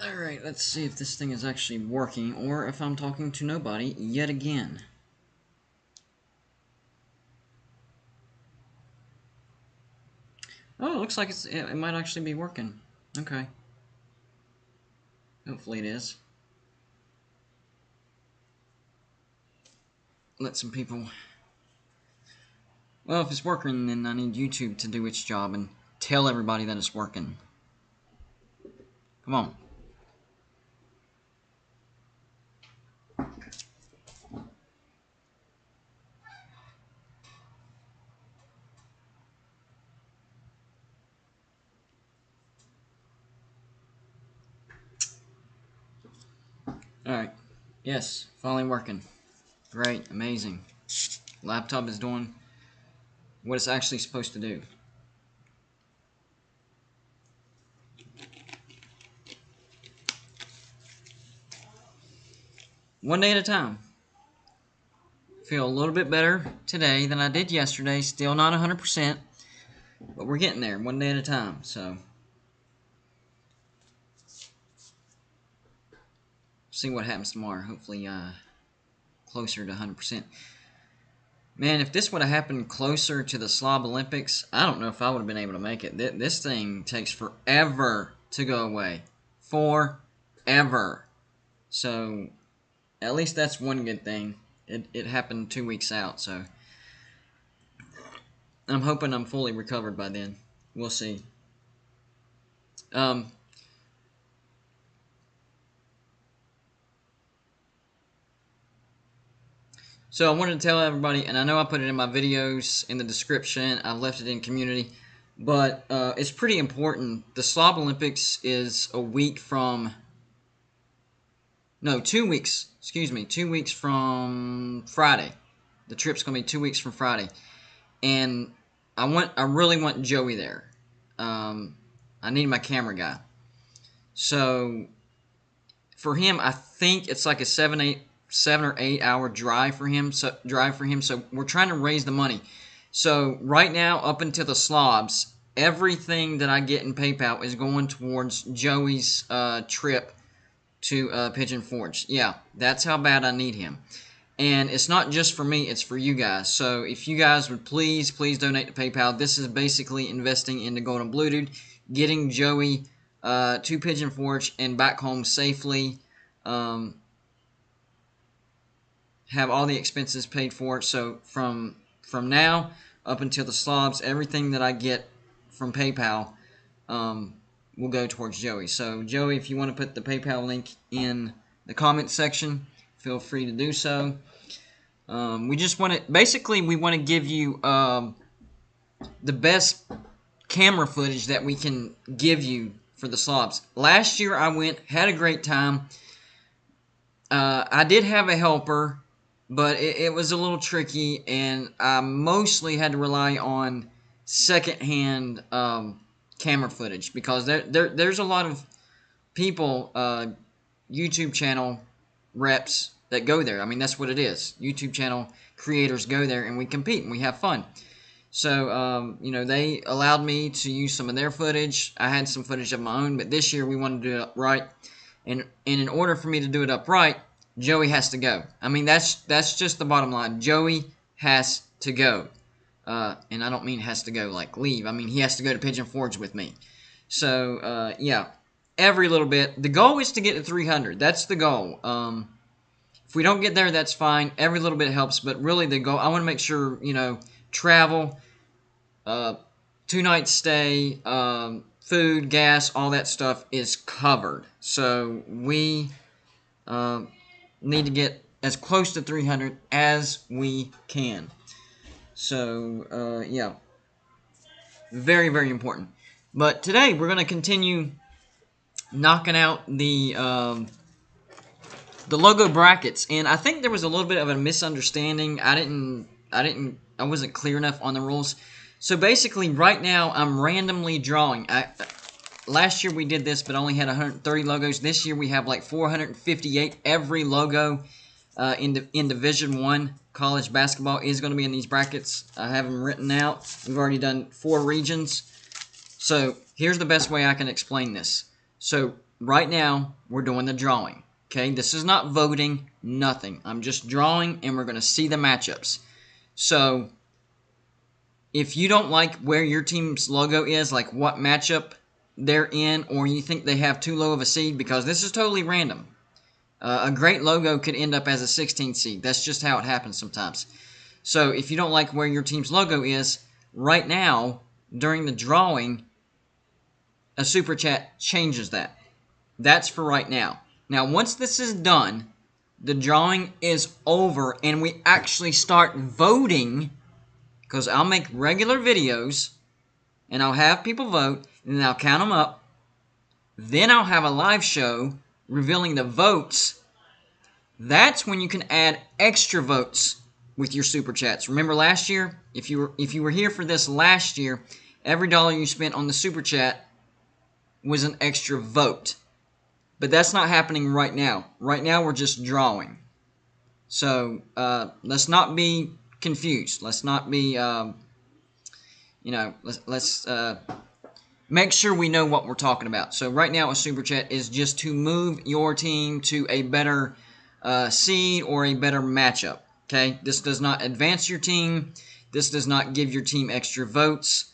Alright, let's see if this thing is actually working, or if I'm talking to nobody yet again. Oh, it looks like it might actually be working. Okay. Hopefully it is. Let some people... Well, if it's working, then I need YouTube to do its job and tell everybody that it's working. Come on. Alright. Yes, finally working. Great, amazing. Laptop is doing what it's actually supposed to do. One day at a time. Feel a little bit better today than I did yesterday. Still not 100%, but we're getting there one day at a time. So, see what happens tomorrow. Hopefully, closer to 100%. Man, if this would have happened closer to the Slob Olympics, I don't know if I would have been able to make it. This thing takes forever to go away. Forever. So, at least that's one good thing. It happened 2 weeks out, so I'm hoping I'm fully recovered by then. We'll see. So I wanted to tell everybody, and I know I put it in my videos in the description, I've left it in community, but it's pretty important. The Slob Olympics is a week from... No, 2 weeks. Excuse me, 2 weeks from Friday. The trip's going to be 2 weeks from Friday. And I really want Joey there. I need my camera guy. So, for him, I think it's like a 7 or 8 hour drive for him. So we're trying to raise the money. So right now, up until the slobs, everything that I get in PayPal is going towards Joey's trip to Pigeon Forge. Yeah, that's how bad I need him. And it's not just for me, it's for you guys. So if you guys would please donate to PayPal. This is basically investing in the Golden Blue Dude, getting Joey to Pigeon Forge and back home safely. Have all the expenses paid for. So from now up until the slobs, everything that I get from PayPal will go towards Joey. So Joey, if you want to put the PayPal link in the comment section, feel free to do so. We just want to, basically we want to give you the best camera footage that we can give you for the slobs. Last year I went, had a great time. I did have a helper, but it was a little tricky, and I mostly had to rely on secondhand camera footage, because there's a lot of people, YouTube channel reps that go there. I mean, that's what it is. YouTube channel creators go there, and we compete, and we have fun. So, you know, they allowed me to use some of their footage. I had some footage of my own, but this year we wanted to do it right. And in order for me to do it upright, Joey has to go. I mean, that's just the bottom line. Joey has to go. And I don't mean has to go like leave. I mean, he has to go to Pigeon Forge with me. So, yeah, every little bit. The goal is to get to 300. That's the goal. If we don't get there, that's fine. Every little bit helps. But really, the goal, I want to make sure, you know, travel, 2 nights stay, food, gas, all that stuff is covered. So we need to get as close to 300 as we can. So, yeah, very, very important. But today we're going to continue knocking out the logo brackets, and I think there was a little bit of a misunderstanding. I wasn't clear enough on the rules. So basically, right now I'm randomly drawing. Last year we did this, but only had 130 logos. This year we have like 458. Every logo in Division I college basketball is going to be in these brackets. I have them written out. We've already done 4 regions. So here's the best way I can explain this. So right now, we're doing the drawing. Okay, this is not voting, nothing. I'm just drawing, and we're going to see the matchups. So, if you don't like where your team's logo is, like what matchup they're in, or you think they have too low of a seed, because this is totally random. A great logo could end up as a 16 seed. That's just how it happens sometimes. So, if you don't like where your team's logo is, right now, during the drawing, a Super Chat changes that. That's for right now. Now, once this is done, the drawing is over, and we actually start voting, because I'll make regular videos, and I'll have people vote, and then I'll count them up. Then I'll have a live show revealing the votes. That's when you can add extra votes with your Super Chats. Remember last year? If you were here for this last year, every dollar you spent on the Super Chat was an extra vote. But that's not happening right now. Right now, we're just drawing. So, let's not be confused. Let's not be, let's make sure we know what we're talking about. So, right now, a Super Chat is just to move your team to a better seed or a better matchup. Okay? This does not advance your team. This does not give your team extra votes.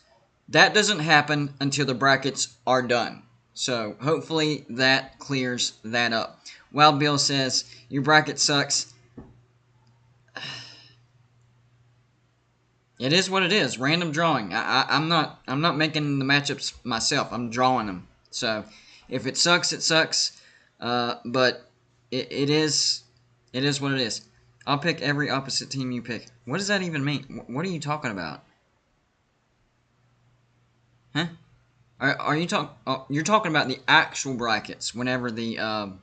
That doesn't happen until the brackets are done. So, hopefully that clears that up. Wild Bill says, your bracket sucks. It is what it is. Random drawing. I'm not making the matchups myself. I'm drawing them. So, if it sucks, it sucks. But it is what it is. I'll pick every opposite team you pick. What does that even mean? What are you talking about? Huh? Are you you're talking about the actual brackets whenever the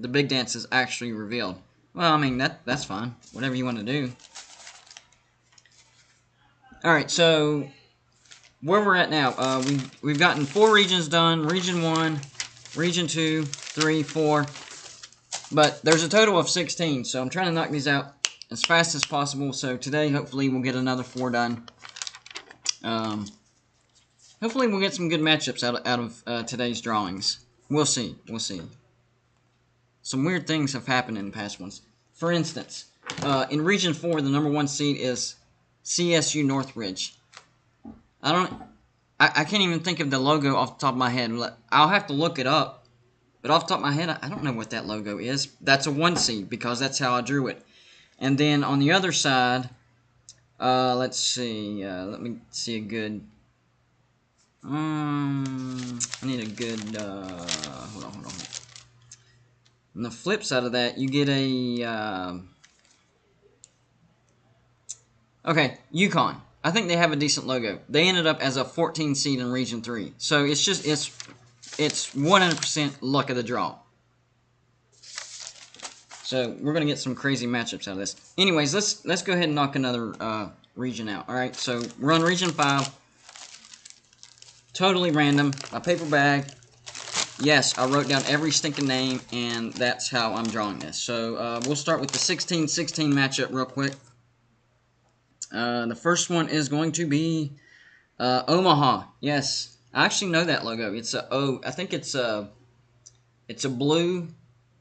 big dance is actually revealed. Well, I mean that's fine. Whatever you want to do. All right, so where we're at now, we've gotten 4 regions done. Region 1, Region 2, 3, 4. But there's a total of 16, so I'm trying to knock these out as fast as possible. So today, hopefully, we'll get another 4 done. Hopefully we'll get some good matchups out of today's drawings. We'll see. We'll see. Some weird things have happened in the past ones. For instance, in Region 4, the number 1 seed is CSU Northridge. I can't even think of the logo off the top of my head. I'll have to look it up. But off the top of my head, I don't know what that logo is. That's a 1 seed because that's how I drew it. And then on the other side, let's see. Let me see a good... I need a good, hold on. On the flip side of that, you get a, okay, Yukon. I think they have a decent logo. They ended up as a 14 seed in Region 3. So it's just, it's 100% luck of the draw. So we're going to get some crazy matchups out of this. Anyways, let's go ahead and knock another region out. All right, so we're on Region 5. Totally random. A paper bag. Yes, I wrote down every stinking name, and that's how I'm drawing this. So we'll start with the 16-16 matchup real quick. The first one is going to be Omaha. Yes, I actually know that logo. It's a O. I think it's a blue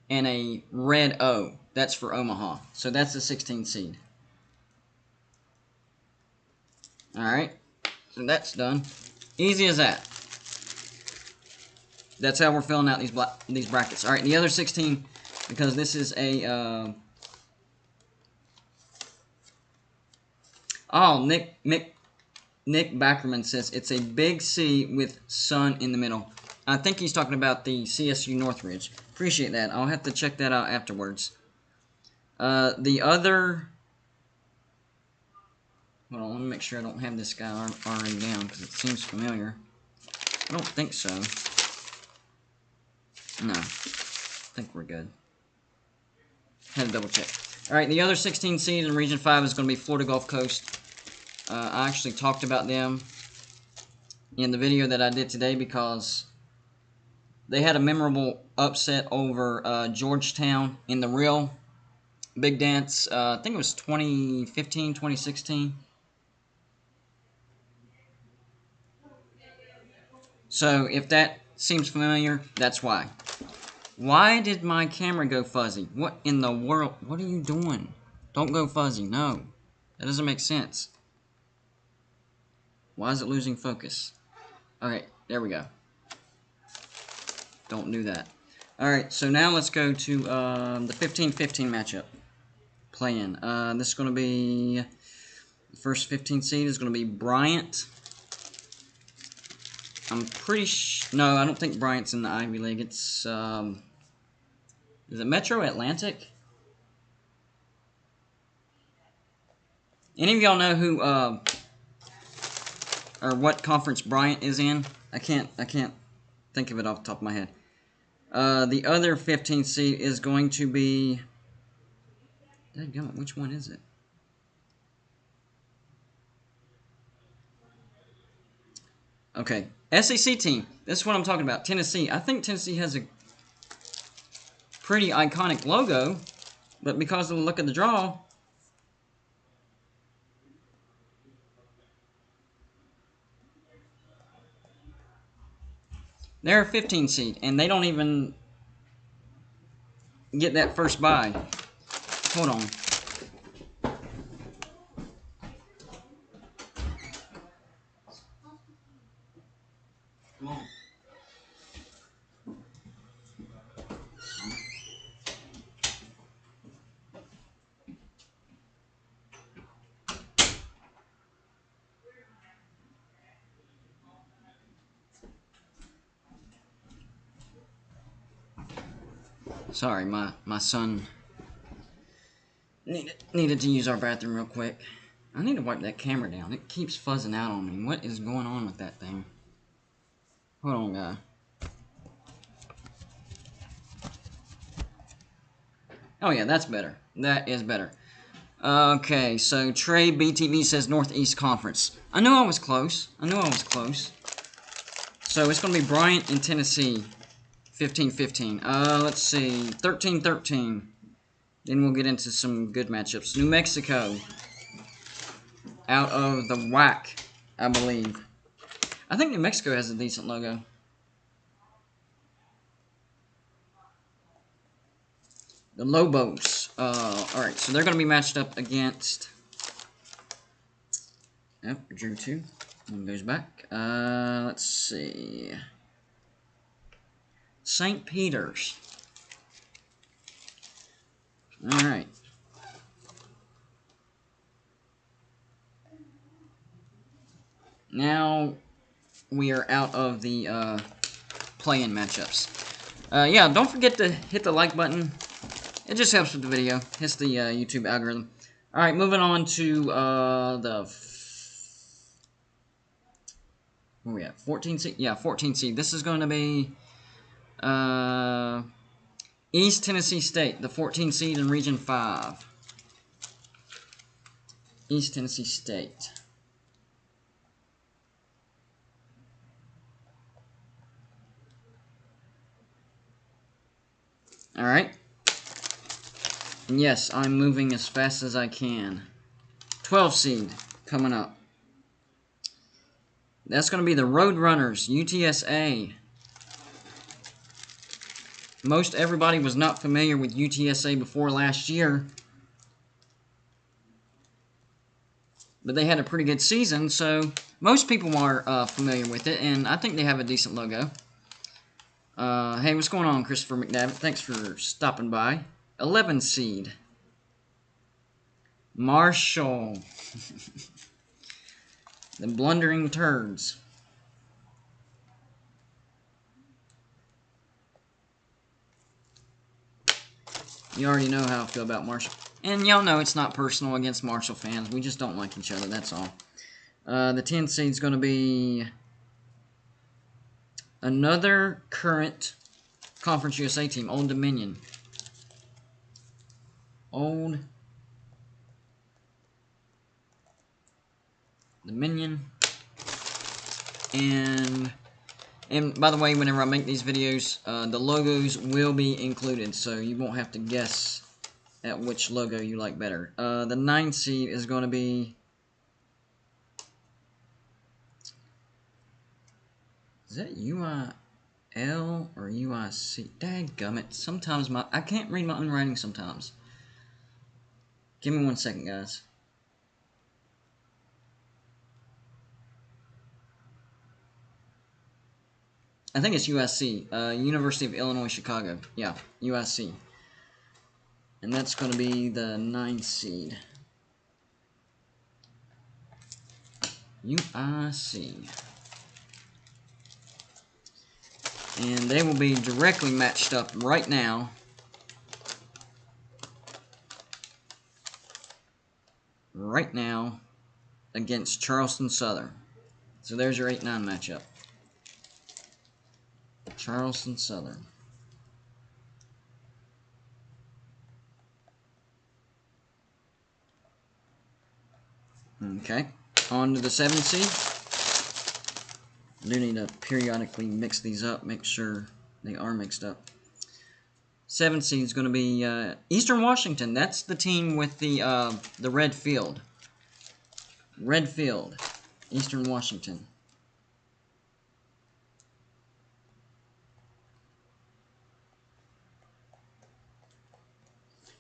and a red O. That's for Omaha. So that's the 16 seed. All right, so that's done. Easy as that. That's how we're filling out these brackets. All right, the other 16, because this is a Nick Backerman says it's a big C with sun in the middle. I think he's talking about the CSU Northridge. Appreciate that. I'll have to check that out afterwards. The other... Hold on, let me make sure I don't have this guy already down, because it seems familiar. I don't think so. No. I think we're good. Had to double check. Alright, the other 16 seed in Region 5 is going to be Florida Gulf Coast. I actually talked about them in the video that I did today because they had a memorable upset over Georgetown in the real big dance. I think it was 2015, 2016. So if that seems familiar, that's why. Why did my camera go fuzzy? What in the world? What are you doing? Don't go fuzzy. No. That doesn't make sense. Why is it losing focus? Okay, there we go. Don't do that. Alright, so now let's go to the 15-15 matchup. Play-in. This is going to be... The first 15 seed is going to be Bryant. I'm pretty no, I don't think Bryant's in the Ivy League. It's, is it Metro Atlantic? Any of y'all know who, or what conference Bryant is in? I can't think of it off the top of my head. The other 15th seed is going to be... Dadgummit, which one is it? Okay, SEC team. This is what I'm talking about. Tennessee. I think Tennessee has a pretty iconic logo, but because of the look of the draw, they're a 15 seed, and they don't even get that first bye. Hold on. Come on. Sorry, my son needed to use our bathroom real quick. I need to wipe that camera down. It keeps fuzzing out on me. What is going on with that thing? Hold on, guy. Oh yeah, that's better. That is better. Okay, so Trey BTV says Northeast Conference. I knew I was close. So it's going to be Bryant and Tennessee. 15-15. Let's see. 13-13. Then we'll get into some good matchups. New Mexico. Out of the WAC, I believe. I think New Mexico has a decent logo. The Lobos. Alright, so they're going to be matched up against... Yep, drew 2. One goes back. Let's see. St. Peter's. Alright. Now we are out of the play-in matchups. Yeah, don't forget to hit the like button. It just helps with the video. Hits the YouTube algorithm. Alright, moving on to where are we at? 14 seed? Yeah, 14 seed. This is going to be East Tennessee State, the 14 seed in Region 5. East Tennessee State. Alright. And yes, I'm moving as fast as I can. 12 seed coming up. That's going to be the Roadrunners, UTSA. Most everybody was not familiar with UTSA before last year. But they had a pretty good season, so most people are familiar with it, and I think they have a decent logo. Hey, what's going on, Christopher McDavitt? Thanks for stopping by. 11 seed. Marshall. The Blundering Turds. You already know how I feel about Marshall. And y'all know it's not personal against Marshall fans. We just don't like each other, that's all. The 10 seed is going to be another current Conference USA team, Old Dominion. Old Dominion. And by the way, whenever I make these videos, the logos will be included, so you won't have to guess at which logo you like better. The 9 seed is going to be Is that UIL or UIC? Dadgummit. Sometimes I can't read my own writing sometimes. Give me 1 second, guys. I think it's USC, University of Illinois, Chicago. Yeah, USC. And that's going to be the 9th seed. UIC. And they will be directly matched up right now. Against Charleston Southern. So there's your 8-9 matchup. Charleston Southern. Okay, on to the 7th seed. I do need to periodically mix these up, make sure they are mixed up. 7th seed is going to be Eastern Washington. That's the team with the red field. Red field, Eastern Washington.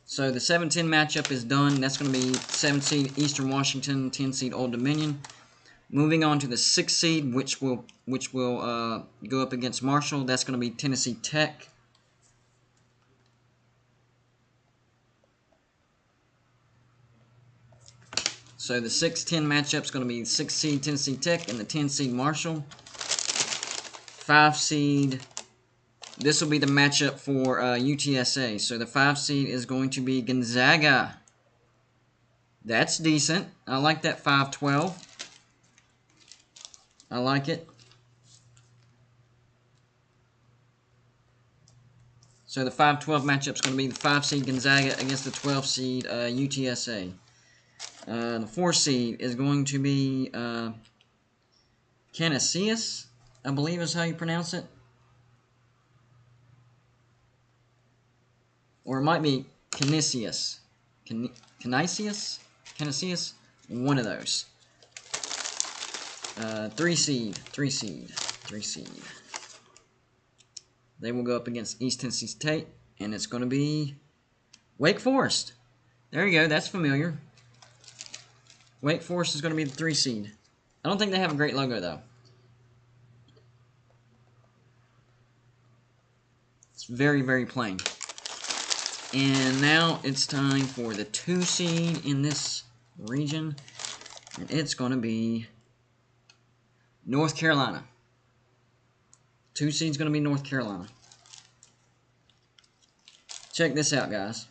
So the 7-10 matchup is done. That's going to be 7th seed Eastern Washington, 10 seed Old Dominion. Moving on to the 6th seed, which will go up against Marshall. That's going to be Tennessee Tech. So the 6-10 matchup is going to be 6th seed Tennessee Tech and the 10 seed Marshall. 5 seed. This will be the matchup for UTSA. So the 5 seed is going to be Gonzaga. That's decent. I like that 5-12. I like it. So the 5-12 matchup is going to be the 5 seed Gonzaga against the 12 seed UTSA. The 4 seed is going to be Canisius, I believe is how you pronounce it. Or it might be Canisius. Canisius? One of those. 3 seed. They will go up against East Tennessee State, and it's going to be Wake Forest. There you go, that's familiar. Wake Forest is going to be the 3 seed. I don't think they have a great logo, though. It's very, very plain. And now it's time for the 2 seed in this region, and it's going to be North Carolina. 2 seed's going to be North Carolina. Check this out, guys.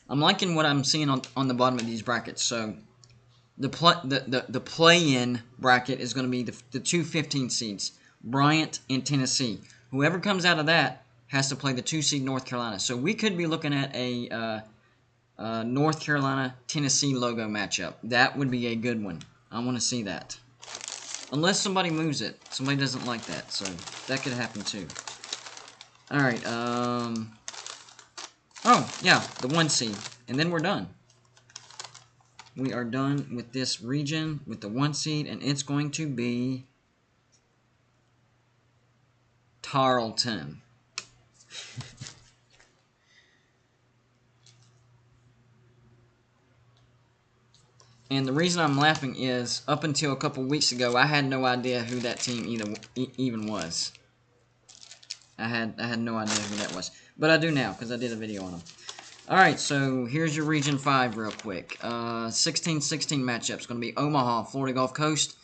I'm liking what I'm seeing on the bottom of these brackets. So the play-in bracket is going to be the 2 15 seeds, Bryant and Tennessee. Whoever comes out of that has to play the 2 seed North Carolina. So we could be looking at a North Carolina-Tennessee logo matchup. That would be a good one. I want to see that. Unless somebody moves it. Somebody doesn't like that. So that could happen too. Alright. Oh, yeah. The 1 seed. And then we're done. We are done with this region with the 1 seed. And it's going to be Tarleton. And the reason I'm laughing is, up until a couple weeks ago, I had no idea who that team even was. I had no idea who that was. But I do now, because I did a video on them. Alright, so here's your Region 5 real quick. 16-16 matchup is going to be Omaha, Florida Gulf Coast.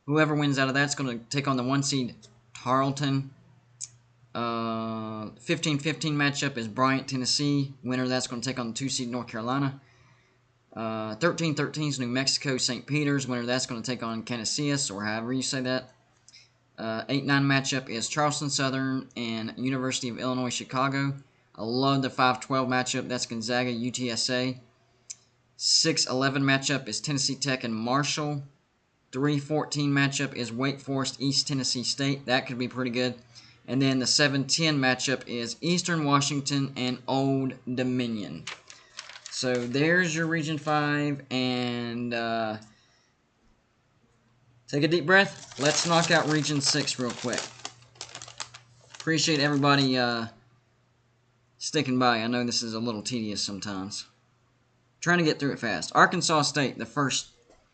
Whoever wins out of that is going to take on the 1 seed Tarleton. 15-15 matchup is Bryant, Tennessee. Winner that's going to take on the 2 seed North Carolina. 13-13 is New Mexico, St. Peter's. Winner that's going to take on Canisius, or however you say that. 8-9 matchup is Charleston Southern and University of Illinois, Chicago. I love the 5-12 matchup. That's Gonzaga, UTSA. 6-11 matchup is Tennessee Tech and Marshall. 3-14 matchup is Wake Forest, East Tennessee State. That could be pretty good. And then the 7-10 matchup is Eastern Washington and Old Dominion. So there's your Region 5, and Take a deep breath. Let's knock out Region 6 real quick. Appreciate everybody sticking by. I know this is a little tedious sometimes. Trying to get through it fast. Arkansas State, the first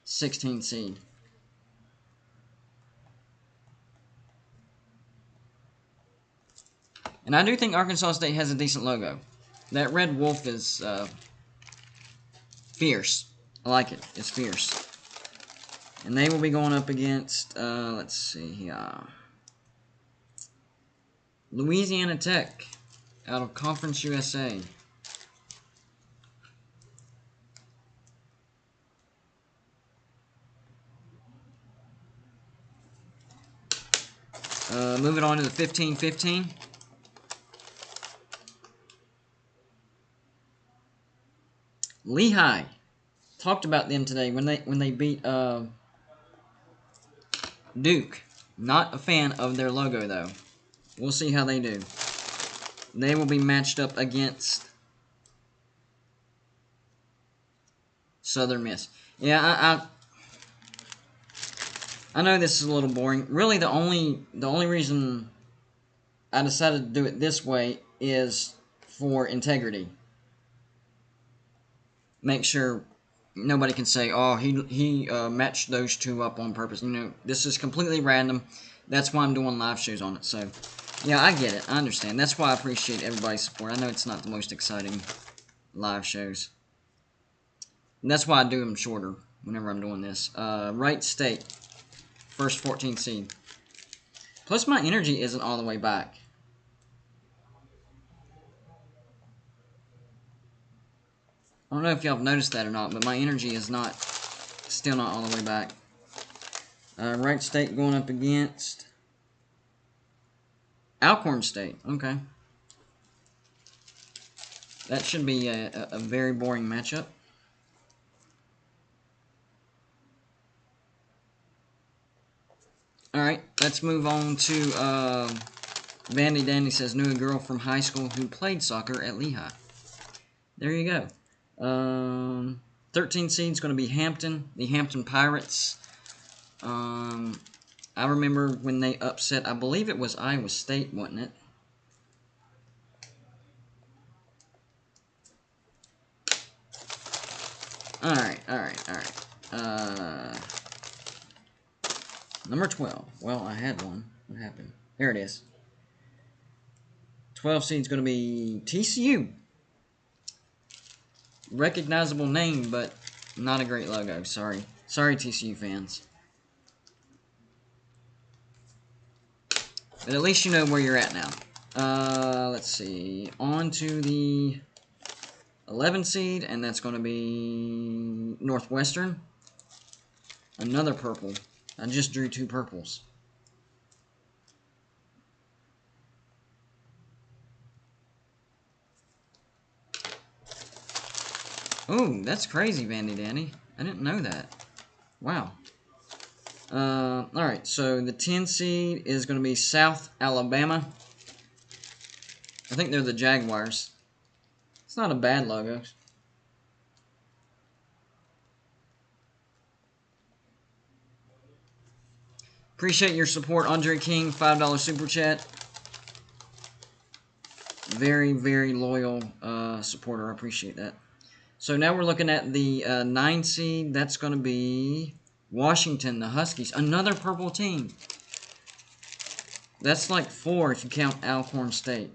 16 seed. And I do think Arkansas State has a decent logo. That red wolf is fierce. I like it. It's fierce. And they will be going up against, let's see here, Louisiana Tech out of Conference USA. Moving on to the 15-15. Lehigh. Talked about them today when they beat Duke. Not a fan of their logo though. We'll see how they do. They will be matched up against Southern Miss. Yeah, I know this is a little boring. Really, the only reason I decided to do it this way is for integrity. Make sure nobody can say, "Oh, he matched those two up on purpose." You know, this is completely random. That's why I'm doing live shows on it. So, yeah, I get it. I understand. That's why I appreciate everybody's support. I know it's not the most exciting live shows. And that's why I do them shorter whenever I'm doing this. Wright State, first 14 seed. Plus, my energy isn't all the way back. I don't know if y'all have noticed that or not, but my energy is still not all the way back. Wright State going up against Alcorn State. Okay. That should be a very boring matchup. Alright, let's move on to Vandy Dandy says, knew a girl from high school who played soccer at Lehigh. There you go. 13 seed is going to be Hampton, the Hampton Pirates. I remember when they upset, I believe it was Iowa State, wasn't it? Alright. Number 12. Well, I had one. What happened? There it is. 12 seed is going to be TCU. Recognizable name, but not a great logo. Sorry. Sorry, TCU fans. But at least you know where you're at now. Let's see. On to the 11 seed, and that's going to be Northwestern. Another purple. I just drew two purples. Oh, that's crazy, Vandy Dandy. I didn't know that. Wow. Alright, so the 10 seed is going to be South Alabama. I think they're the Jaguars. It's not a bad logo. Appreciate your support, Andre King, $5 Super Chat. Very, very loyal supporter. I appreciate that. So now we're looking at the 9 seed. That's going to be Washington, the Huskies. Another purple team. That's like 4 if you count Alcorn State.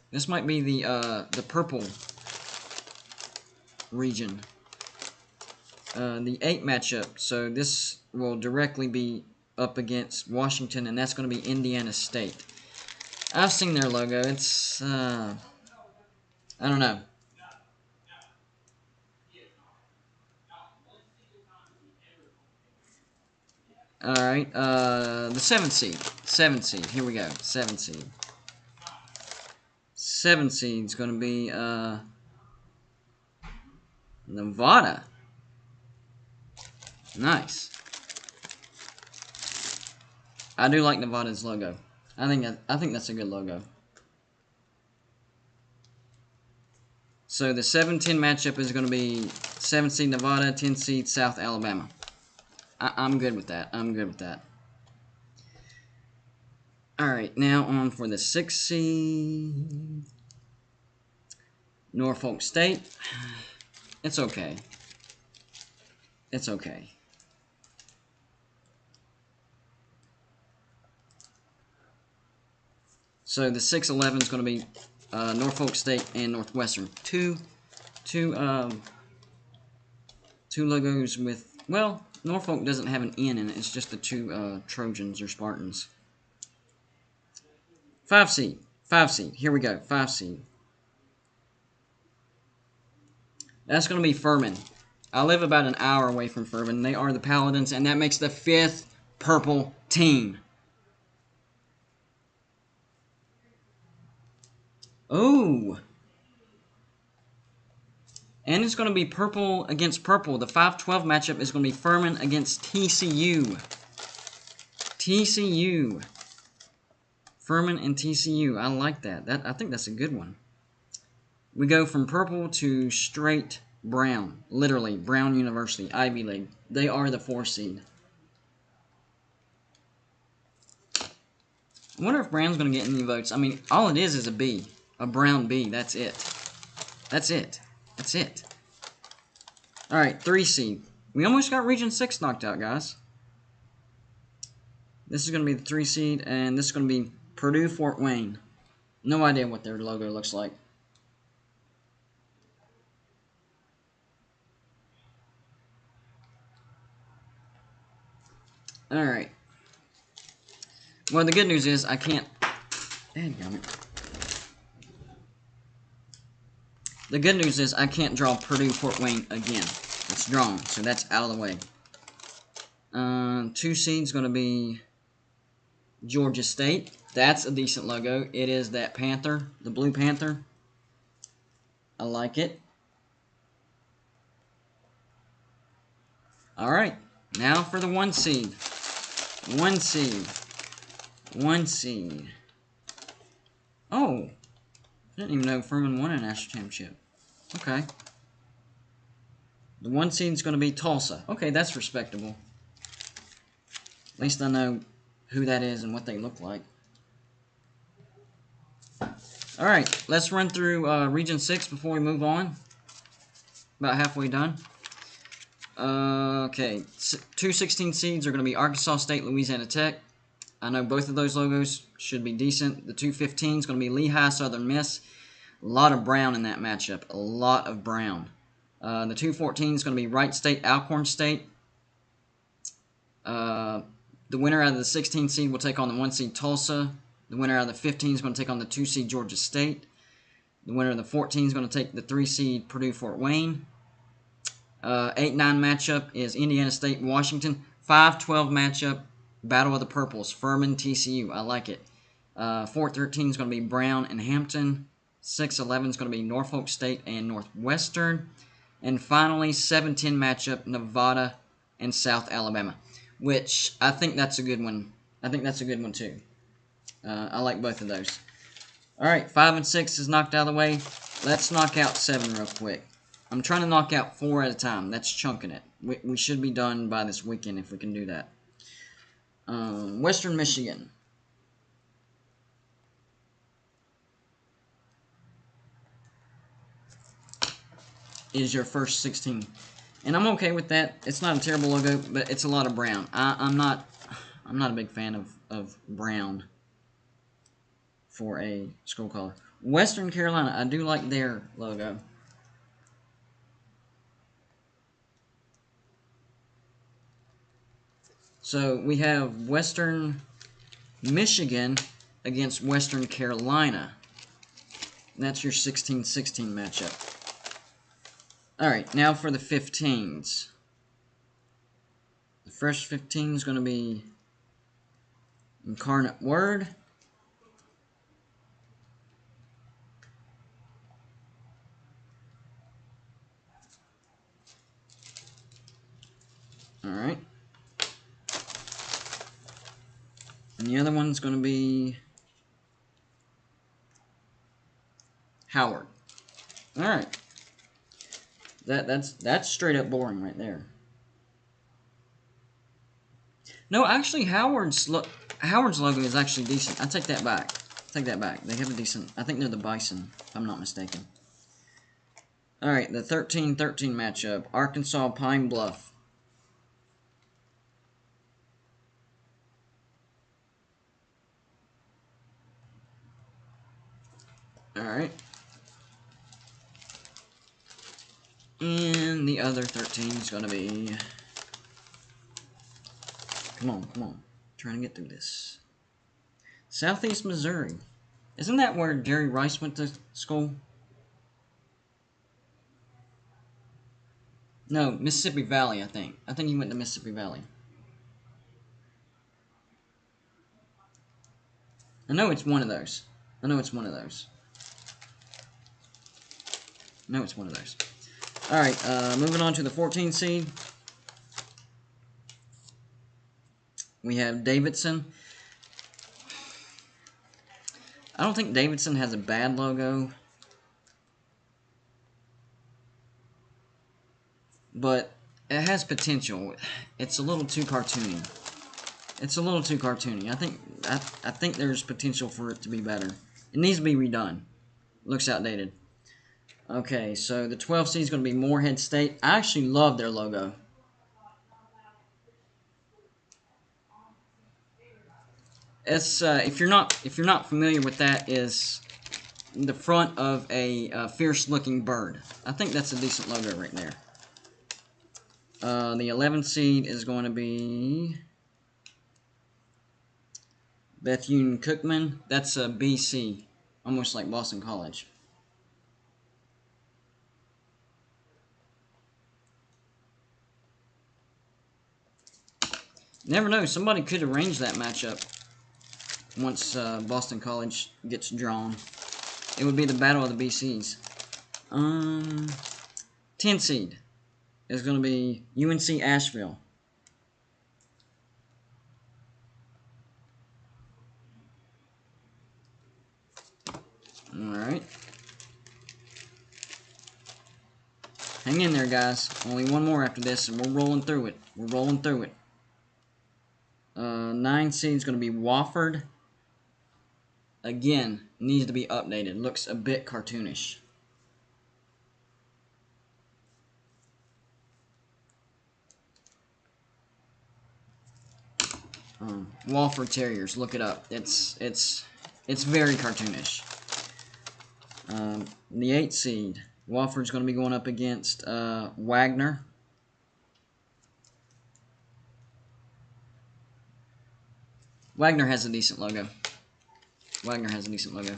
This might be the purple region. The 8 matchup. So this will directly be up against Washington, and that's going to be Indiana State. I've seen their logo. It's, I don't know. Alright, the 7th seed. 7th seed. Here we go. 7th seed. 7th seed is going to be, Nevada. Nice. I do like Nevada's logo. I think that's a good logo. So the 7-10 matchup is going to be 7 seed Nevada, 10 seed South Alabama. I'm good with that. I'm good with that. Alright, now on for the 6 seed Norfolk State. It's okay. It's okay. So the 6-11 is going to be Norfolk State and Northwestern. Two logos with, well, Norfolk doesn't have an N in it. It's just the two Trojans or Spartans. 5 seed. 5 seed. Here we go. 5 seed. That's going to be Furman. I live about an hour away from Furman. They are the Paladins, and that makes the 5th purple team. Oh. And it's going to be purple against purple. The 5-12 matchup is going to be Furman against TCU. TCU. Furman and TCU. I like that. I think that's a good one. We go from purple to straight brown. Literally, Brown University, Ivy League. They are the 4 seed. I wonder if Brown's going to get any votes. I mean, all it is a B. A brown B. That's it. That's it. That's it. Alright, 3 seed. We almost got Region 6 knocked out, guys. This is going to be the 3 seed, and this is going to be Purdue Fort Wayne. No idea what their logo looks like. Alright. Well, the good news is I can't... Dadgummit. The good news is I can't draw Purdue Fort Wayne again. It's drawn, so that's out of the way. 2 seed's going to be Georgia State. That's a decent logo. It is that panther, the blue panther. I like it. Alright, now for the 1 seed. 1 seed. 1 seed. Oh, I didn't even know Furman won a national championship. Okay. The 1 seed is going to be Tulsa. Okay, that's respectable. At least I know who that is and what they look like. Alright, let's run through Region 6 before we move on. About halfway done. Okay, 2 16 seeds are going to be Arkansas State, Louisiana Tech. I know both of those logos should be decent. The 2 15 is going to be Lehigh, Southern Miss. A lot of brown in that matchup. A lot of brown. The 2 14 is going to be Wright State, Alcorn State. The winner out of the 16 seed will take on the 1 seed Tulsa. The winner out of the 15 is going to take on the 2 seed Georgia State. The winner of the 14 is going to take the 3 seed Purdue Fort Wayne. 8-9 matchup is Indiana State, Washington. 5-12 matchup, Battle of the Purples, Furman, TCU. I like it. 4-13 is going to be Brown and Hampton. 6-11 is going to be Norfolk State and Northwestern. And finally, 7-10 matchup, Nevada and South Alabama. Which, I think that's a good one. I think that's a good one, too. I like both of those. Alright, 5 and 6 is knocked out of the way. Let's knock out 7 real quick. I'm trying to knock out 4 at a time. That's chunking it. We should be done by this weekend if we can do that. Western Michigan. Is your first 16. And I'm okay with that. It's not a terrible logo, but it's a lot of brown. I'm not a big fan of brown for a school color. Western Carolina, I do like their logo. So we have Western Michigan against Western Carolina. That's your 16-16 matchup. Alright, now for the 15s. The first 15 is going to be Incarnate Word. Alright. And the other one's going to be Howard. Alright. That's straight up boring right there. No, actually, Howard's logo is actually decent. I take that back. Take that back. They have a decent. I think they're the Bison, if I'm not mistaken. All right, the 13-13 matchup: Arkansas Pine Bluff. All right. And the other 13 is going to be... Come on, come on. Trying to get through this. Southeast Missouri. Isn't that where Jerry Rice went to school? No, Mississippi Valley, I think. I think he went to Mississippi Valley. I know it's one of those. I know it's one of those. No, it's one of those. Alright, moving on to the 14 seed. We have Davidson. I don't think Davidson has a bad logo. But it has potential. It's a little too cartoony. It's a little too cartoony. I think there's potential for it to be better. It needs to be redone. Looks outdated. Okay, so the 12 seed is going to be Morehead State. I actually love their logo. It's if you're not familiar with that, is the front of a fierce-looking bird. I think that's a decent logo right there. The 11 seed is going to be Bethune Cookman. That's a BC, almost like Boston College. Never know, somebody could arrange that matchup once Boston College gets drawn. It would be the battle of the BCs. 10 seed is going to be UNC Asheville. Alright. Hang in there, guys. Only one more after this, and we're rolling through it. We're rolling through it. 9 seed is going to be Wofford. Again, needs to be updated. Looks a bit cartoonish. Wofford Terriers. Look it up. It's very cartoonish. The 8 seed, Wofford's going to be going up against Wagner. Wagner has a decent logo. Wagner has a decent logo.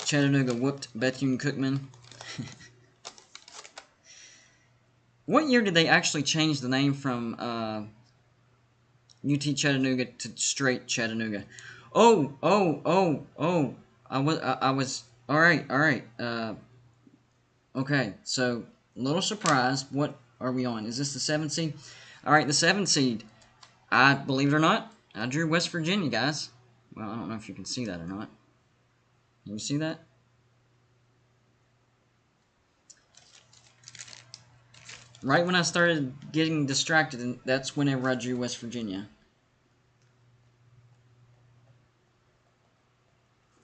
Chattanooga whooped Bethune Cookman. What year did they actually change the name from UT Chattanooga to straight Chattanooga? Oh. I was all right. Okay, so a little surprised. What are we on? Is this the 7 seed? All right, the 7 seed. I believe it or not, I drew West Virginia, guys. Well, I don't know if you can see that or not. Can you see that? Right when I started getting distracted, and that's whenever I drew West Virginia.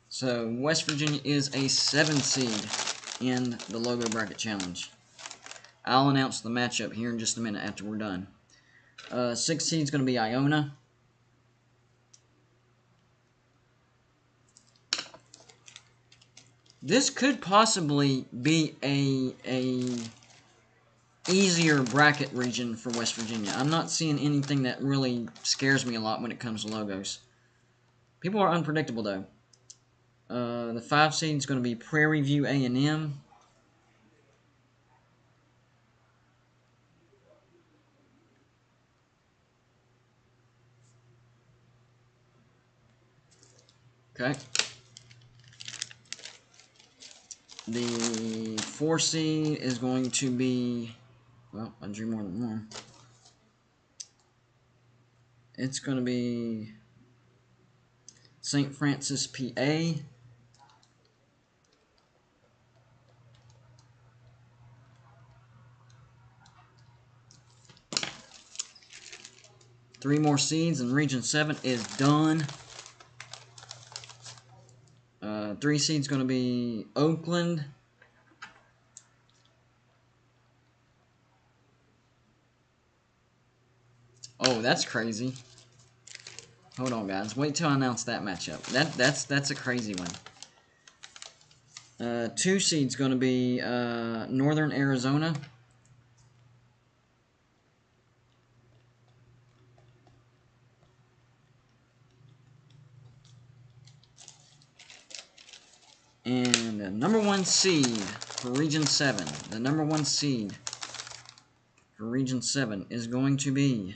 So, West Virginia is a 7 seed in the Logo Bracket Challenge. I'll announce the matchup here in just a minute after we're done. 6 seed is going to be Iona. This could possibly be a easier bracket region for West Virginia. I'm not seeing anything that really scares me a lot when it comes to logos. People are unpredictable, though. The 5 seed is going to be Prairie View A&M. Okay. The 4 seed is going to be, well, I drew more than one. It's going to be St. Francis, PA. 3 more seeds, and Region 7 is done. 3 seeds going to be Oakland. Oh, that's crazy. Hold on, guys. Wait till I announce that matchup. That's a crazy one. 2 seeds going to be Northern Arizona. And the number 1 seed for Region 7. The number 1 seed for Region 7 is going to be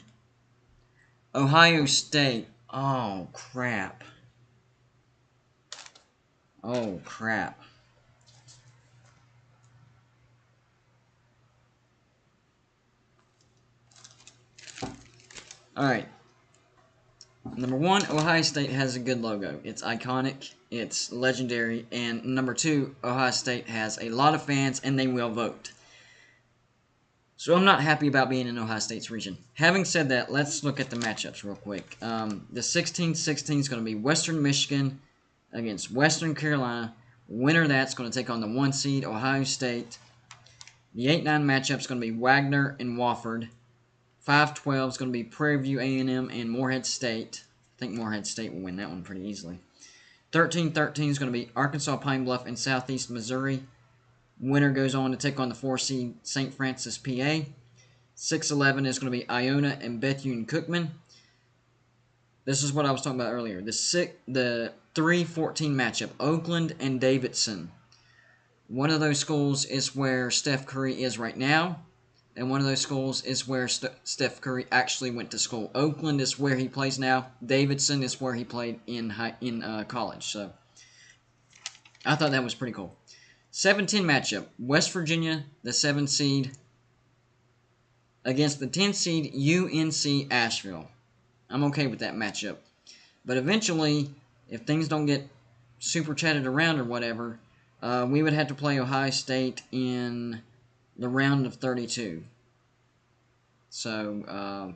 Ohio State. Oh, crap. Oh, crap. Alright. Number 1, Ohio State has a good logo. It's iconic, it's legendary, and number 2, Ohio State has a lot of fans, and they will vote. So I'm not happy about being in Ohio State's region. Having said that, let's look at the matchups real quick. The 16-16 is going to be Western Michigan against Western Carolina. Winner of that's going to take on the 1 seed, Ohio State. The 8-9 matchup is going to be Wagner and Wofford. 5-12 is going to be Prairie View A&M and Morehead State. I think Morehead State will win that one pretty easily. 13-13 is going to be Arkansas Pine Bluff and Southeast Missouri. Winner goes on to take on the 4 seed St. Francis, PA. 6-11 is going to be Iona and Bethune Cookman. This is what I was talking about earlier. The 3-14 matchup, Oakland and Davidson. One of those schools is where Steph Curry is right now, and one of those schools is where Steph Curry actually went to school. Oakland is where he plays now. Davidson is where he played in college. So I thought that was pretty cool. 7-10 matchup, West Virginia, the 7 seed, against the 10 seed UNC Asheville. I'm okay with that matchup. But eventually, if things don't get super chatted around or whatever, we would have to play Ohio State in the round of 32. So,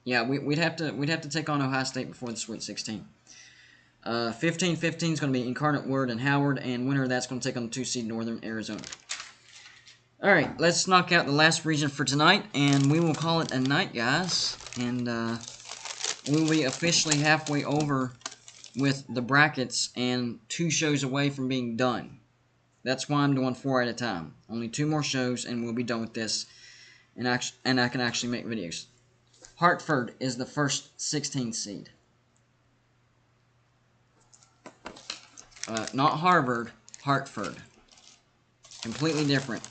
yeah, we'd have to take on Ohio State before the Sweet 16. 15-15 is going to be Incarnate Word and Howard, and winner of that's going to take on the 2 seed Northern Arizona. Alright, let's knock out the last region for tonight, and we will call it a night, guys. And we will be officially halfway over with the brackets and 2 shows away from being done. That's why I'm doing 4 at a time. Only 2 more shows, and we'll be done with this, and I can actually make videos. Hartford is the first 16 seed. Not Harvard, Hartford. Completely different.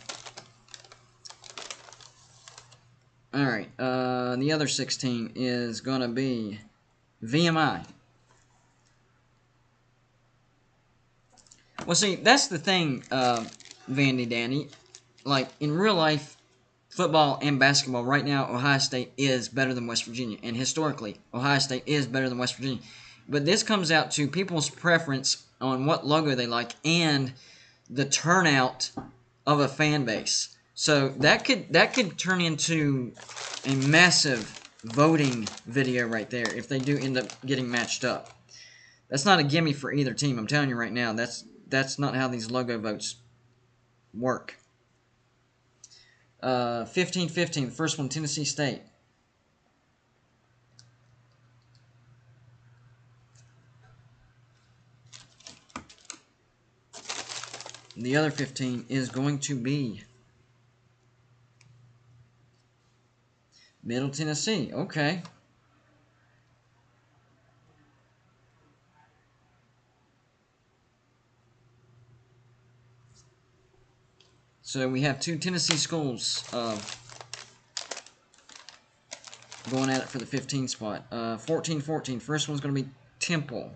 Alright, the other 16 is going to be VMI. Well, see, that's the thing, Vandy Danny. Like, in real life, football and basketball, right now, Ohio State is better than West Virginia. And historically, Ohio State is better than West Virginia. But this comes out to people's preference on what logo they like and the turnout of a fan base. So that could turn into a massive voting video right there if they do end up getting matched up. That's not a gimme for either team. I'm telling you right now, that's not how these logo votes work. 15-15, the first one, Tennessee State. The other 15 is going to be Middle Tennessee. Okay. So we have 2 Tennessee schools going at it for the 15 spot. 14-14. First one's going to be Temple.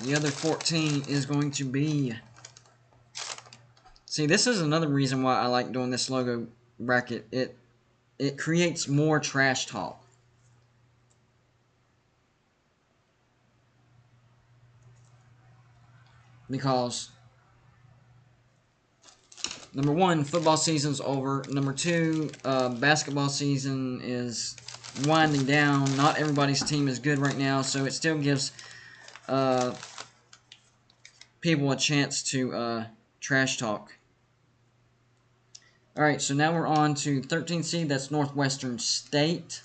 The other 14 is going to be... See, this is another reason why I like doing this logo bracket. It creates more trash talk. because number one, football season's over. Number two, basketball season is winding down. Not everybody's team is good right now, so it still gives people a chance to trash talk. All right, so now we're on to 13th seed. That's Northwestern State.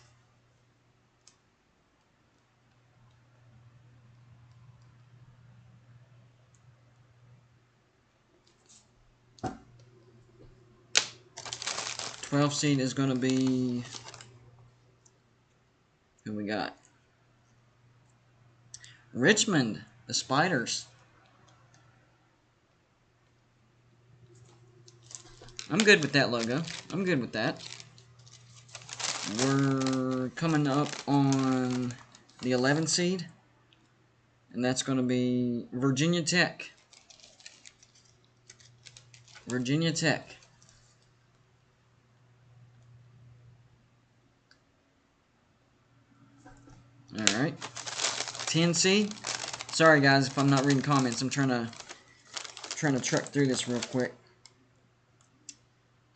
Twelfth seed is going to be, who we got? Richmond, the Spiders. I'm good with that logo. I'm good with that. We're coming up on the 11th seed, and that's going to be Virginia Tech. Virginia Tech. All right. 10 seed. Sorry guys if I'm not reading comments. I'm trying to truck through this real quick.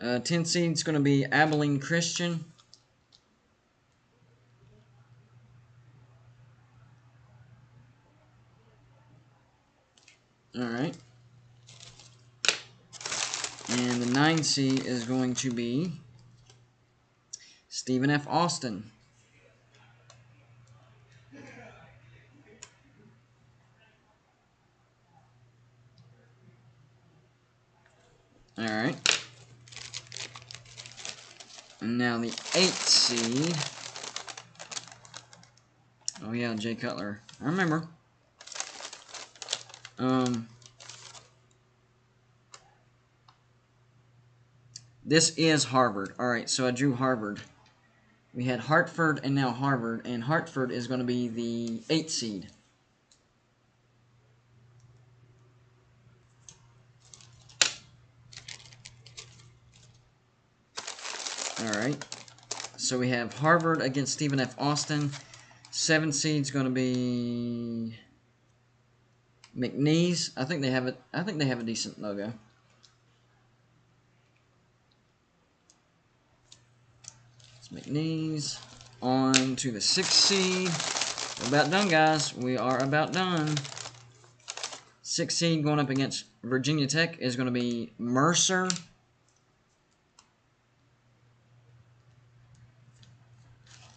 10 seed is going to be Abilene Christian. All right. And the 9 seed is going to be Stephen F. Austin. All right. And now the 8th seed. Oh yeah, Jay Cutler. I remember. This is Harvard. All right, so I drew Harvard. We had Hartford and now Harvard, and Hartford is going to be the 8th seed. All right. So we have Harvard against Stephen F. Austin. 7th seed is going to be McNeese. I think they have it. I think they have a decent logo. It's McNeese. On to the 6th seed. We're about done, guys. We are about done. 6th seed going up against Virginia Tech is going to be Mercer.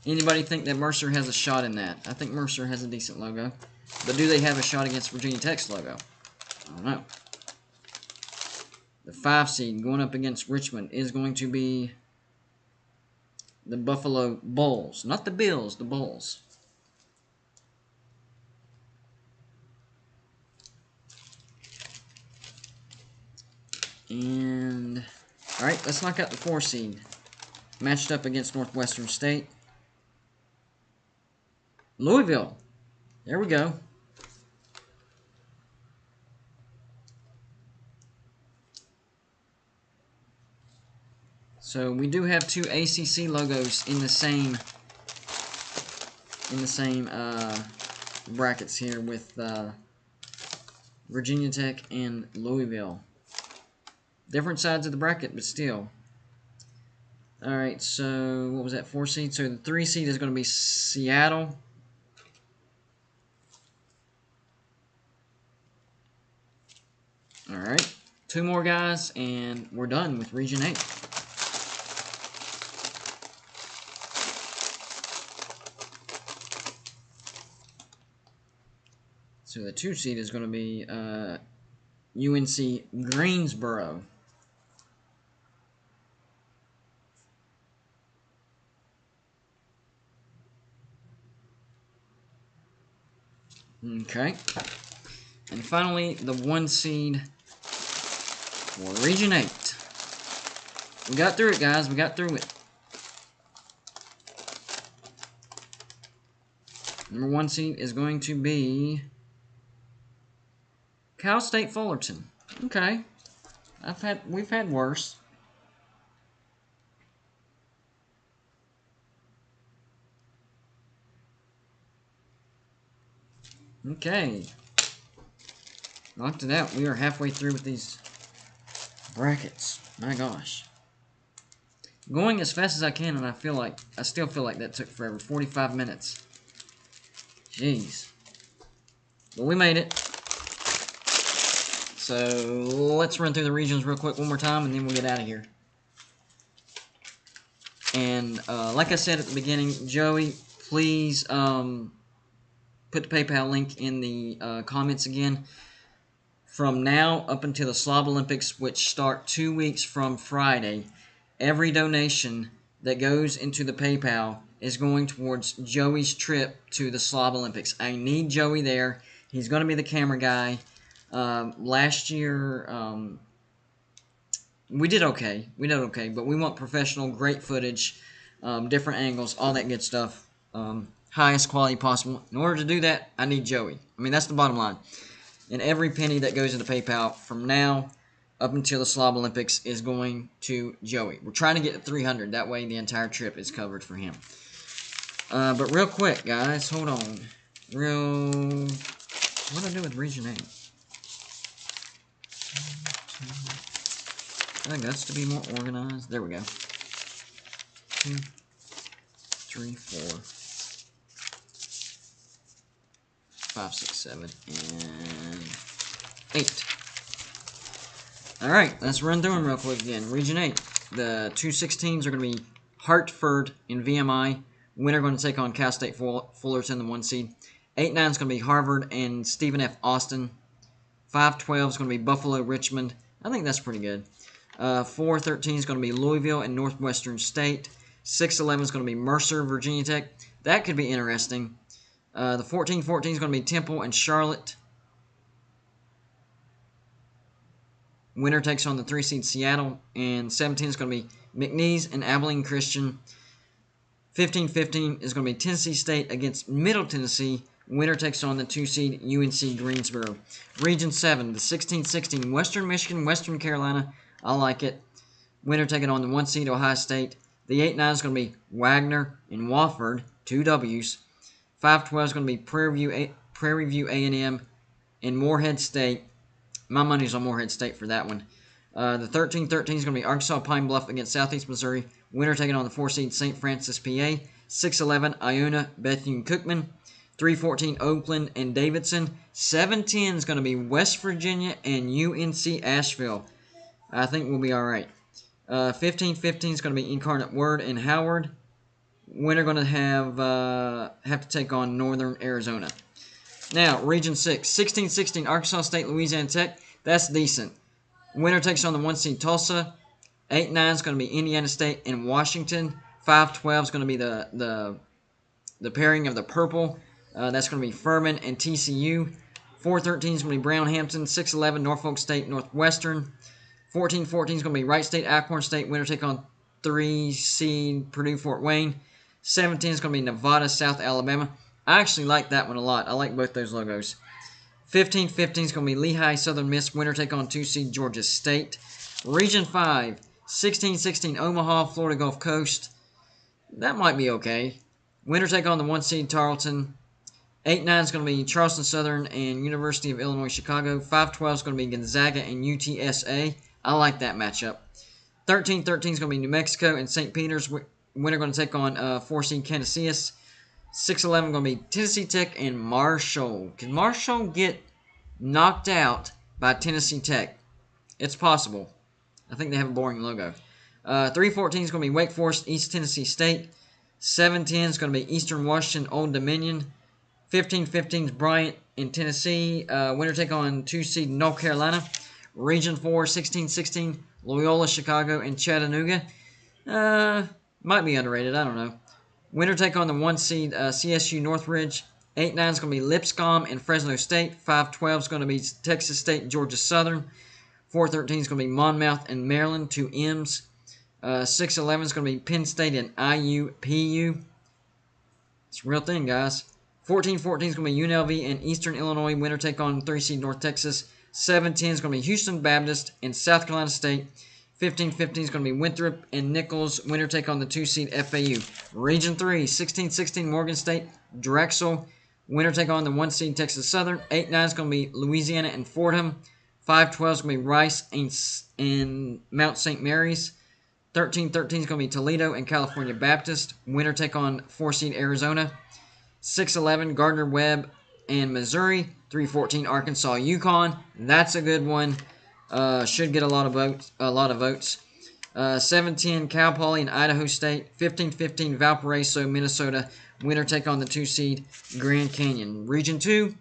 Anybody think that Mercer has a shot in that? I think Mercer has a decent logo. But do they have a shot against Virginia Tech's logo? I don't know. The 5 seed going up against Richmond is going to be the Buffalo Bulls. Not the Bills, the Bulls. And, alright, let's knock out the 4 seed. Matched up against Northwestern State. Louisville. There we go. So we do have 2 ACC logos in the same brackets here with Virginia Tech and Louisville. Different sides of the bracket, but still. Alright, so what was that, 4 seed? So the 3 seed is going to be Seattle. Alright, 2 more guys, and we're done with Region 8. So the 2 seed is going to be UNC Greensboro. Okay. And finally, the 1 seed for Region 8. We got through it, guys. We got through it. Number 1 seed is going to be Cal State Fullerton. Okay. We've had worse. Okay. Knocked it out. We are halfway through with these brackets. My gosh. Going as fast as I can, and I still feel like that took forever. 45 minutes. Jeez. But we made it. So, let's run through the regions real quick one more time, and then we'll get out of here. And, like I said at the beginning, Joey, please, put the PayPal link in the comments again. From now up until the Slob Olympics, which start 2 weeks from Friday, every donation that goes into the PayPal is going towards Joey's trip to the Slob Olympics. I need Joey there. He's going to be the camera guy. Last year, we did okay. But we want professional, great footage, different angles, all that good stuff. Highest quality possible. In order to do that, I need Joey. I mean, that's the bottom line. And every penny that goes into PayPal from now up until the Slob Olympics is going to Joey. We're trying to get to 300. That way the entire trip is covered for him. But real quick, guys. Hold on. What do I do with Region 8? I think that's to be more organized. There we go. 2, 3, 4, 5, 6, 7, and 8. Alright, let's run through them real quick again. Region 8. The 216s are going to be Hartford and VMI. Winner going to take on Cal State Fullerton, the 1 seed. 8-9 is going to be Harvard and Stephen F. Austin. 5-12 is going to be Buffalo Richmond. I think that's pretty good. 4-13 is going to be Louisville and Northwestern State. 6-11 is going to be Mercer, Virginia Tech. That could be interesting. The 14-14 is going to be Temple and Charlotte. Winner takes on the 3 seed Seattle. And 17 is going to be McNeese and Abilene Christian. 15-15 is going to be Tennessee State against Middle Tennessee. Winner takes on the 2 seed UNC Greensboro. Region 7, the 16-16 Western Michigan, Western Carolina. I like it. Winner taking on the 1 seed Ohio State. The 8-9 is going to be Wagner and Wofford, 2 W's. 5-12 is going to be Prairie View A&M and Morehead State. My money's on Morehead State for that one. The 13-13 is going to be Arkansas Pine Bluff against Southeast Missouri. Winner taking on the 4 seed St. Francis, PA. 6-11 Iona, Bethune Cookman. 3-14 Oakland and Davidson. 7-10 is going to be West Virginia and UNC Asheville. I think we'll be all right. 15-15 is going to be Incarnate Word and Howard. Winner going to have to take on Northern Arizona. Now, Region 6. 16-16 Arkansas State, Louisiana Tech. That's decent. Winner takes on the 1 seed Tulsa. 8-9 is going to be Indiana State and Washington. 5-12 is going to be the pairing of the purple. That's going to be Furman and TCU. 4-13 is going to be Brownhampton. 6-11 Norfolk State, Northwestern. 14-14 is going to be Wright State, Alcorn State. Winner take on 3 seed Purdue, Fort Wayne. 17 is going to be Nevada, South Alabama. I actually like that one a lot. I like both those logos. 15-15 is going to be Lehigh, Southern Miss. Winner take on 2 seed Georgia State. Region 5. 16-16 Omaha, Florida Gulf Coast. That might be okay. Winner take on the 1 seed Tarleton. 8-9 is going to be Charleston Southern and University of Illinois Chicago. 5-12 is going to be Gonzaga and UTSA. I like that matchup. 13-13 is going to be New Mexico and St. Peter's. Winner going to take on 4 seed Canisius. 6-11 going to be Tennessee Tech and Marshall. Can Marshall get knocked out by Tennessee Tech? It's possible. I think they have a boring logo. 3-14 is going to be Wake Forest, East Tennessee State. 7-10 is going to be Eastern Washington, Old Dominion. 15-15 is Bryant in Tennessee. Winner take on 2 seed North Carolina. Region 4, 16-16 Loyola, Chicago, and Chattanooga. Might be underrated. I don't know. Winner take on the 1 seed CSU Northridge. 8-9 is going to be Lipscomb and Fresno State. 5-12 is going to be Texas State and Georgia Southern. 4-13 is going to be Monmouth and Maryland, 2 M's. 6-11 is going to be Penn State and IUPU. It's a real thing, guys. 14-14 is going to be UNLV and Eastern Illinois. Winner take on 3 seed North Texas. 7-10 is going to be Houston Baptist and South Carolina State. 15-15 is going to be Winthrop and Nichols. Winner take on the 2 seed FAU. Region 3, 16-16 Morgan State, Drexel. Winner take on the 1 seed Texas Southern. 8-9 is going to be Louisiana and Fordham. 5-12 is going to be Rice and Mount St. Mary's. 13-13 is going to be Toledo and California Baptist. Winner take on 4 seed Arizona. 6-11 Gardner-Webb and Missouri. 3-14 Arkansas Yukon. That's a good one. Should get a lot of votes. 7-10 Cal Poly and Idaho State. 15-15 Valparaiso, Minnesota. Winner take on the 2 seed Grand Canyon. Region 2.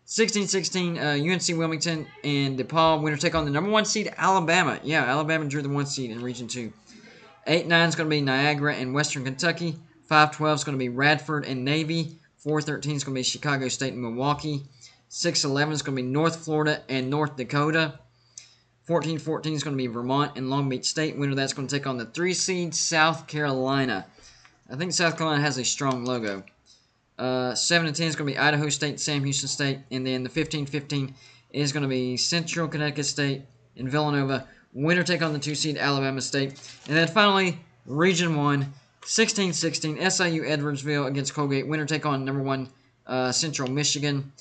16-16 UNC Wilmington and DePaul. Winner take on the number 1 seed Alabama. Yeah, Alabama drew the 1 seed in Region 2. 8-9 is going to be Niagara and Western Kentucky. 5-12 is going to be Radford and Navy. 4-13 is going to be Chicago State and Milwaukee. 6-11 is going to be North Florida and North Dakota. 14-14 is going to be Vermont and Long Beach State. Winner that's going to take on the 3 seed South Carolina. I think South Carolina has a strong logo. 7-10 is going to be Idaho State and Sam Houston State. And then the 15-15 is going to be Central Connecticut State and Villanova. Winner take on the 2 seed Alabama State. And then finally, Region 1, 16-16 SIU Edwardsville against Colgate. Winner take on number 1 Central Michigan.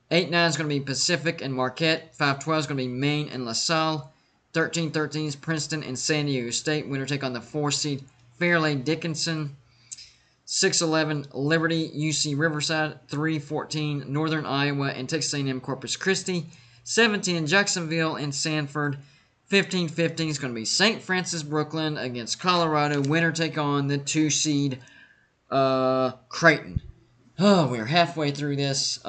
8-9 is going to be Pacific and Marquette. 5-12 is going to be Maine and LaSalle. 13-13 is Princeton and San Diego State. Winner take on the 4 seed Fairleigh Dickinson. 6-11 Liberty, UC Riverside. 3-14 Northern Iowa and Texas A&M Corpus Christi. 7-10 Jacksonville and Sanford. 15-15 is going to be St. Francis Brooklyn against Colorado. Winner take on the 2 seed Creighton. Oh, we're halfway through this.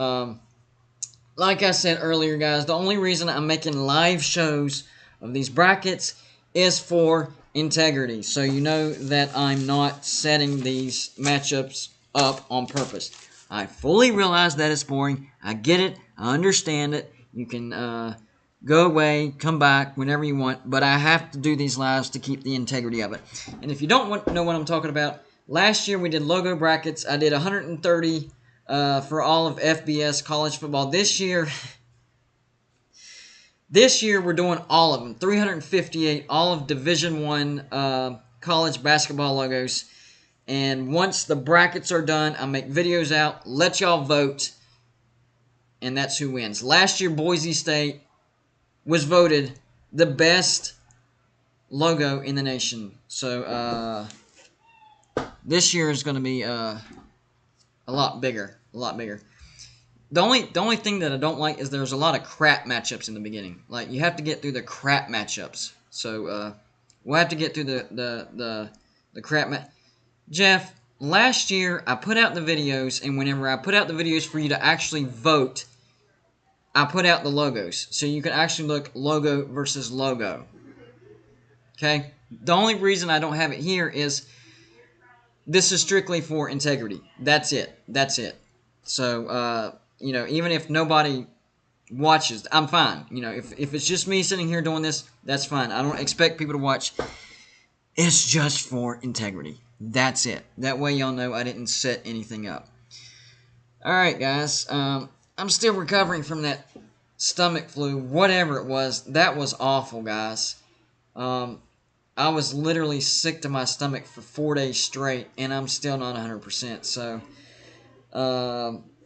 Like I said earlier, guys, the only reason I'm making live shows of these brackets is for integrity. So you know that I'm not setting these matchups up on purpose. I fully realize that it's boring. I get it. I understand it. You can go away, come back whenever you want. But I have to do these lives to keep the integrity of it. And if you don't know what I'm talking about, last year we did logo brackets. I did 130 for all of FBS college football. This year we're doing all of them. 358, all of Division I college basketball logos. And once the brackets are done, I make videos out, let y'all vote, and that's who wins. Last year, Boise State was voted the best logo in the nation. So this year is going to be a lot bigger. The only thing that I don't like is there's a lot of crap matchups in the beginning. Like, you have to get through the crap matchups. So we'll have to get through the crap match. Jeff, last year I put out the videos, and whenever I put out the videos for you to actually vote, I put out the logos. So you can actually look logo versus logo. Okay? The only reason I don't have it here is this is strictly for integrity. That's it. So, even if nobody watches, I'm fine. If it's just me sitting here doing this, that's fine. I don't expect people to watch. It's just for integrity. That's it. That way y'all know I didn't set anything up. Alright, guys. I'm still recovering from that stomach flu, whatever it was. That was awful, guys. I was literally sick to my stomach for 4 days straight, and I'm still not 100%. So,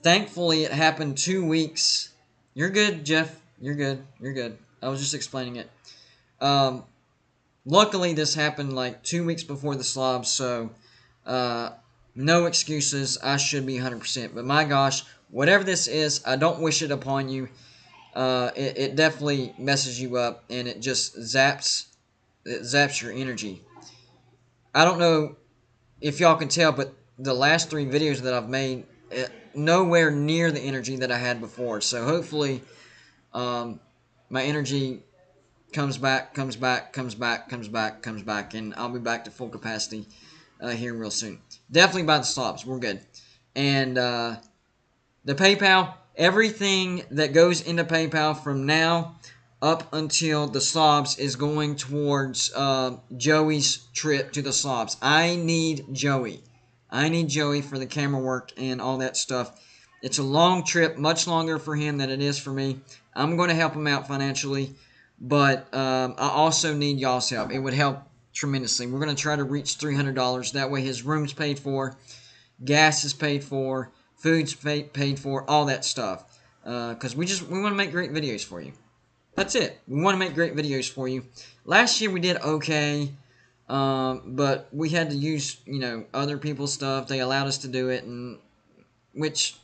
thankfully, it happened 2 weeks. You're good, Jeff. You're good. I was just explaining it. Luckily, this happened like 2 weeks before the slobs, so no excuses. I should be 100%. But my gosh, whatever this is, I don't wish it upon you. It definitely messes you up, and it just zaps your energy. I don't know if y'all can tell, but the last 3 videos that I've made, nowhere near the energy that I had before. So hopefully my energy comes back, and I'll be back to full capacity here real soon. Definitely by the slobs. We're good. And the PayPal, everything that goes into PayPal from now up until the slobs is going towards Joey's trip to the slobs. I need Joey for the camera work and all that stuff. It's a long trip, much longer for him than it is for me. I'm going to help him out financially, but I also need y'all's help. It would help tremendously. We're going to try to reach $300. That way his room's paid for, gas is paid for, food's paid for, all that stuff. Because we want to make great videos for you. That's it. We want to make great videos for you. Last year we did okay, but we had to use, other people's stuff. They allowed us to do it, and which,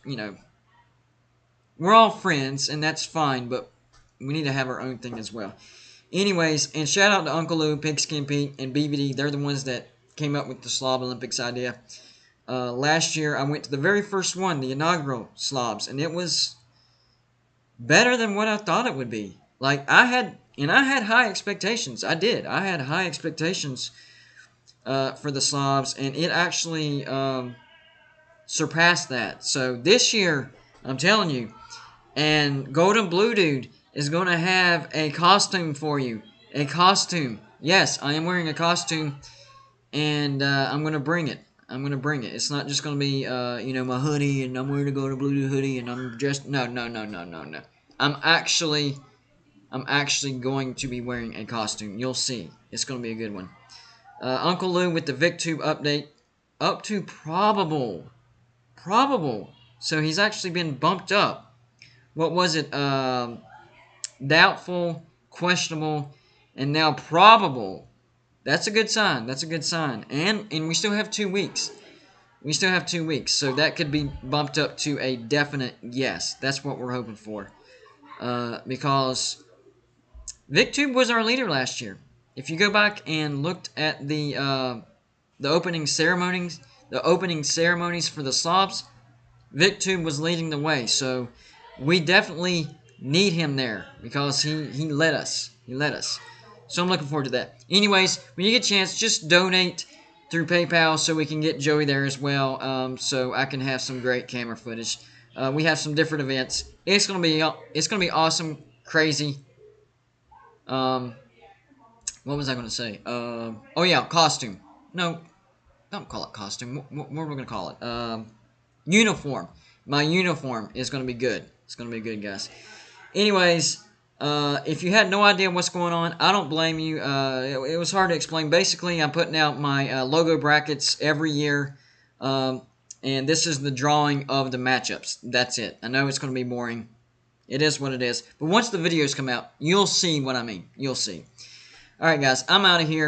we're all friends, and that's fine, but we need to have our own thing as well. Anyways, and shout out to Uncle Lou, Pigskin Pete, and BVD. They're the ones that came up with the Slob Olympics idea. Last year, I went to the very first one, the inaugural Slobs, and it was better than what I thought it would be. Like, I had high expectations. I did. I had high expectations for the Slobs, and it actually surpassed that. So this year, I'm telling you, and Golden Blue Dude is going to have a costume for you. A costume. Yes, I am wearing a costume, and I'm going to bring it. I'm going to bring it. It's not just going to be, my hoodie, and I'm wearing a Golden Blue Dude hoodie, and I'm just... No. I'm actually going to be wearing a costume. You'll see. It's going to be a good one. Uncle Lou with the VicTube update. Up to probable. So he's actually been bumped up. What was it? Doubtful, questionable, and now probable. That's a good sign. And we still have 2 weeks. So that could be bumped up to a definite yes. That's what we're hoping for. Because VicTube was our leader last year. If you go back and looked at the opening ceremonies, for the Slobs, VicTube was leading the way. So we definitely need him there because he led us. So I'm looking forward to that. Anyways, when you get a chance, just donate through PayPal so we can get Joey there as well. So I can have some great camera footage. We have some different events. It's gonna be awesome, crazy. What was I gonna say? Oh yeah, costume. No, don't call it costume. What are we gonna call it? Uniform. My uniform is gonna be good. It's gonna be good, guys. Anyways, if you had no idea what's going on, I don't blame you. It was hard to explain. Basically, I'm putting out my logo brackets every year. And this is the drawing of the matchups. That's it. I know it's going to be boring. It is what it is. But once the videos come out, you'll see what I mean. You'll see. All right, guys. I'm out of here.